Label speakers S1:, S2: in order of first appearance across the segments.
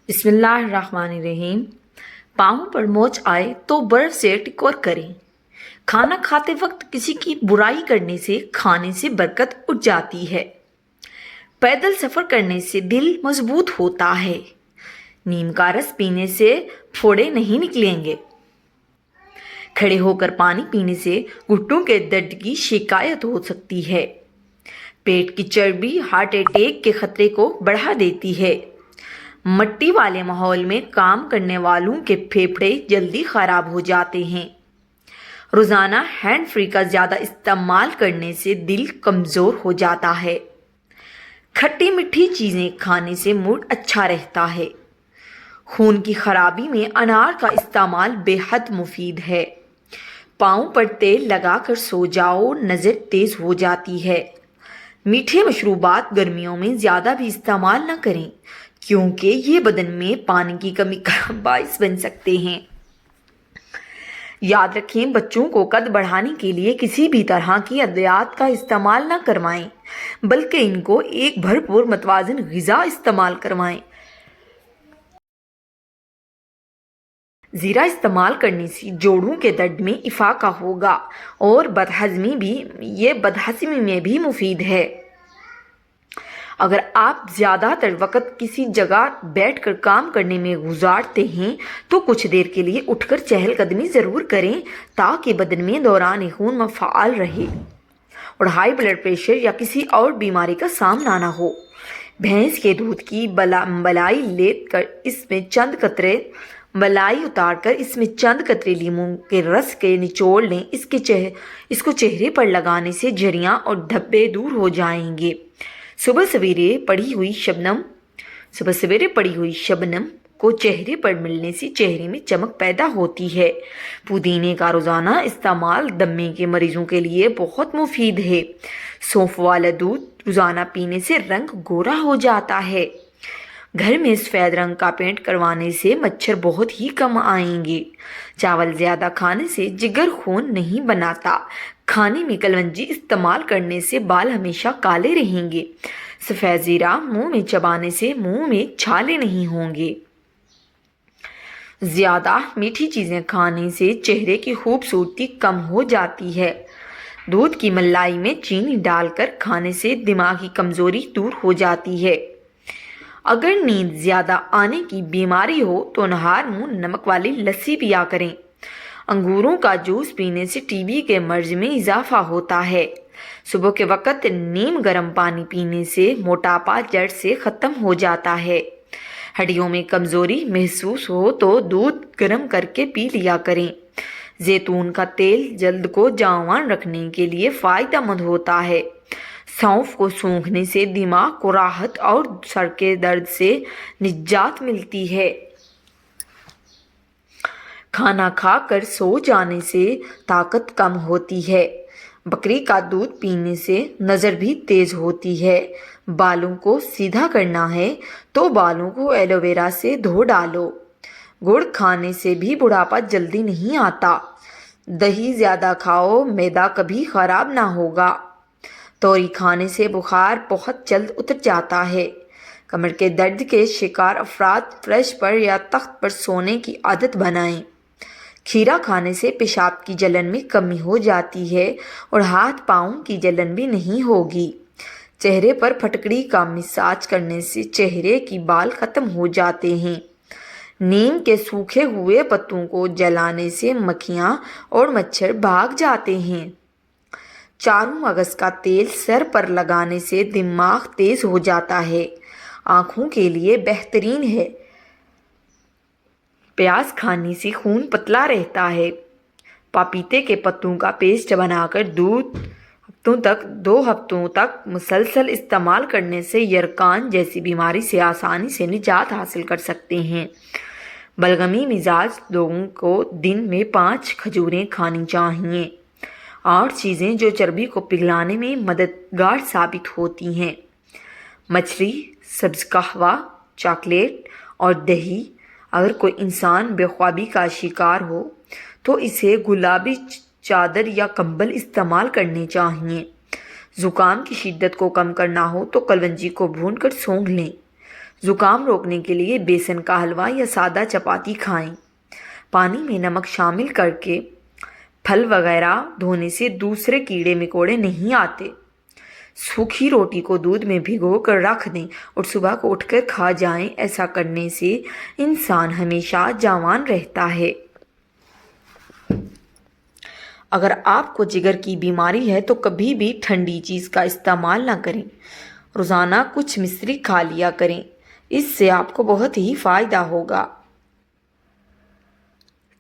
S1: بسم اللہ الرحمن الرحیم۔ پاؤں پر موچ آئے تو برف سے ٹکور کریں۔ کھانا کھاتے وقت کسی کی برائی کرنے سے کھانے سے برکت اٹھ جاتی ہے۔ پیدل سفر کرنے سے دل مضبوط ہوتا ہے۔ نیم کا رس پینے سے پھوڑے نہیں نکلیں گے۔ کھڑے ہو کر پانی پینے سے گھٹنوں کے درد کی شکایت ہو سکتی ہے۔ پیٹ کی چربی ہارٹ اٹیک کے خطرے کو بڑھا دیتی ہے۔ مٹی والے ماحول میں کام کرنے والوں کے پھیپھڑے جلدی خراب ہو جاتے ہیں۔ روزانہ ہینڈ فری کا زیادہ استعمال کرنے سے دل کمزور ہو جاتا ہے۔ کھٹی میٹھی چیزیں کھانے سے موڈ اچھا رہتا ہے۔ خون کی خرابی میں انار کا استعمال بے حد مفید ہے۔ پاؤں پر تیل لگا کر سو جاؤ، نظر تیز ہو جاتی ہے۔ میٹھے مشروبات گرمیوں میں زیادہ بھی استعمال نہ کریں کیونکہ یہ بدن میں پانی کی کمی کا باعث بن سکتے ہیں۔ یاد رکھیں، بچوں کو قد بڑھانے کے لیے کسی بھی طرح کی ادویات کا استعمال نہ کروائیں بلکہ ان کو ایک بھرپور متوازن غذا استعمال کروائیں۔ زیرہ استعمال کرنے سے جوڑوں کے درد میں افاقہ ہوگا اور بدہضمی میں بھی مفید ہے۔ اگر آپ زیادہ تر وقت کسی جگہ بیٹھ کر کام کرنے میں گزارتے ہیں تو کچھ دیر کے لیے اٹھ کر چہل قدمی ضرور کریں تاکہ بدن میں دوران خون فعال رہے اور ہائی بلڈ پریشر یا کسی اور بیماری کا سامنا نہ ہو۔ بھینس کے دودھ کی ملائی اتار کر اس میں چند قطرے لیموں کے رس کے نچوڑ لیں۔ اس کو چہرے پر لگانے سے جھریاں اور دھبے دور ہو جائیں گے۔ صبح سویرے پڑی ہوئی شبنم کو چہرے پر ملنے سے چہرے میں چمک پیدا ہوتی ہے۔ پودینے کا روزانہ استعمال دمے کے مریضوں کے لیے بہت مفید ہے۔ سونف والا دودھ روزانہ پینے سے رنگ گورا ہو جاتا ہے۔ گھر میں سفید رنگ کا پینٹ کروانے سے مچھر بہت ہی کم آئیں گے۔ چاول زیادہ کھانے سے جگر خون نہیں بناتا۔ کھانے میں کلونجی استعمال کرنے سے بال ہمیشہ کالے رہیں گے۔ سفید زیرہ منہ میں چبانے سے منہ میں چھالے نہیں ہوں گے۔ زیادہ میٹھی چیزیں کھانے سے چہرے کی خوبصورتی کم ہو جاتی ہے۔ دودھ کی ملائی میں چینی ڈال کر کھانے سے دماغی کمزوری دور ہو جاتی ہے۔ اگر نیند زیادہ آنے کی بیماری ہو تو نہار منہ نمک والی لسی پیا کریں۔ انگوروں کا جوس پینے سے ٹی بی کے مرض میں اضافہ ہوتا ہے۔ صبح کے وقت نیم گرم پانی پینے سے موٹاپا جڑ سے ختم ہو جاتا ہے۔ ہڈیوں میں کمزوری محسوس ہو تو دودھ گرم کر کے پی لیا کریں۔ زیتون کا تیل جلد کو جوان رکھنے کے لیے فائدہ مند ہوتا ہے۔ سونف کو سونگھنے سے دماغ کو راحت اور سر کے درد سے نجات ملتی ہے۔ کھانا کھا کر سو جانے سے طاقت کم ہوتی ہے۔ بکری کا دودھ پینے سے نظر بھی تیز ہوتی ہے۔ بالوں کو سیدھا کرنا ہے تو بالوں کو ایلو ویرا سے دھو ڈالو۔ گڑ کھانے سے بھی بڑھاپا جلدی نہیں آتا۔ دہی زیادہ کھاؤ، معدہ کبھی خراب نہ ہوگا۔ توری کھانے سے بخار بہت جلد اتر جاتا ہے۔ کمر کے درد کے شکار افراد فرش پر یا تخت پر سونے کی عادت بنائیں۔ کھیرا کھانے سے پیشاب کی جلن میں کمی ہو جاتی ہے اور ہاتھ پاؤں کی جلن بھی نہیں ہوگی۔ چہرے پر پھٹکڑی کا مساج کرنے سے چہرے کی بال ختم ہو جاتے ہیں۔ نیم کے سوکھے ہوئے پتوں کو جلانے سے مکھیاں اور مچھر بھاگ جاتے ہیں۔ چاروں مغز کا تیل سر پر لگانے سے دماغ تیز ہو جاتا ہے۔ آنکھوں کے لیے بہترین ہے۔ پیاز کھانے سے خون پتلا رہتا ہے۔ پپیتے کے پتوں کا پیسٹ بنا کر 2 ہفتوں تک مسلسل استعمال کرنے سے یرقان جیسی بیماری سے آسانی سے نجات حاصل کر سکتے ہیں۔ بلغمی مزاج لوگوں کو دن میں 5 کھجوریں کھانی چاہیے۔ 8 چیزیں جو چربی کو پگھلانے میں مددگار ثابت ہوتی ہیں: مچھلی، سبز قہوہ، چاکلیٹ اور دہی۔ اگر کوئی انسان بے خوابی کا شکار ہو تو اسے گلابی چادر یا کمبل استعمال کرنے چاہیے۔ زکام کی شدت کو کم کرنا ہو تو کلونجی کو بھون کر سونگھ لیں۔ زکام روکنے کے لیے بیسن کا حلوہ یا سادہ چپاتی کھائیں۔ پانی میں نمک شامل کر کے پھل وغیرہ دھونے سے دوسرے کیڑے مکوڑے نہیں آتے۔ سوکھی روٹی کو دودھ میں بھگو کر رکھ دیں اور صبح کو اٹھ کر کھا جائیں۔ ایسا کرنے سے انسان ہمیشہ جوان رہتا ہے۔ اگر آپ کو جگر کی بیماری ہے تو کبھی بھی ٹھنڈی چیز کا استعمال نہ کریں۔ روزانہ کچھ مصری کھا لیا کریں، اس سے آپ کو بہت ہی فائدہ ہوگا۔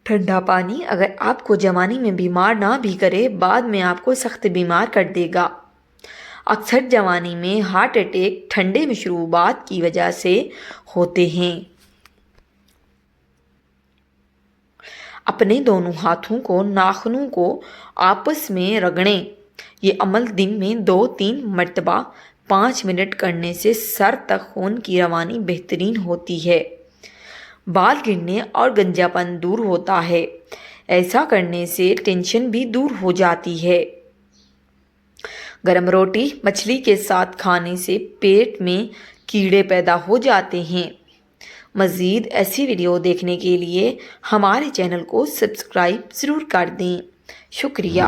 S1: ٹھنڈا پانی اگر آپ کو جوانی میں بیمار نہ بھی کرے، بعد میں آپ کو سخت بیمار کر دے گا۔ اکثر جوانی میں ہارٹ اٹیک ٹھنڈے مشروبات کی وجہ سے ہوتے ہیں۔ اپنے دونوں ہاتھوں کو ناخنوں کو آپس میں رگڑیں۔ یہ عمل دن میں 2-3 مرتبہ 5 منٹ کرنے سے سر تک خون کی روانی بہترین ہوتی ہے۔ بال گرنے اور گنجا پن دور ہوتا ہے۔ ایسا کرنے سے ٹینشن بھی دور ہو جاتی ہے۔ گرم روٹی مچھلی کے ساتھ کھانے سے پیٹ میں کیڑے پیدا ہو جاتے ہیں۔ مزید ایسی ویڈیو دیکھنے کے لیے ہمارے چینل کو سبسکرائب ضرور کر دیں۔ شکریہ۔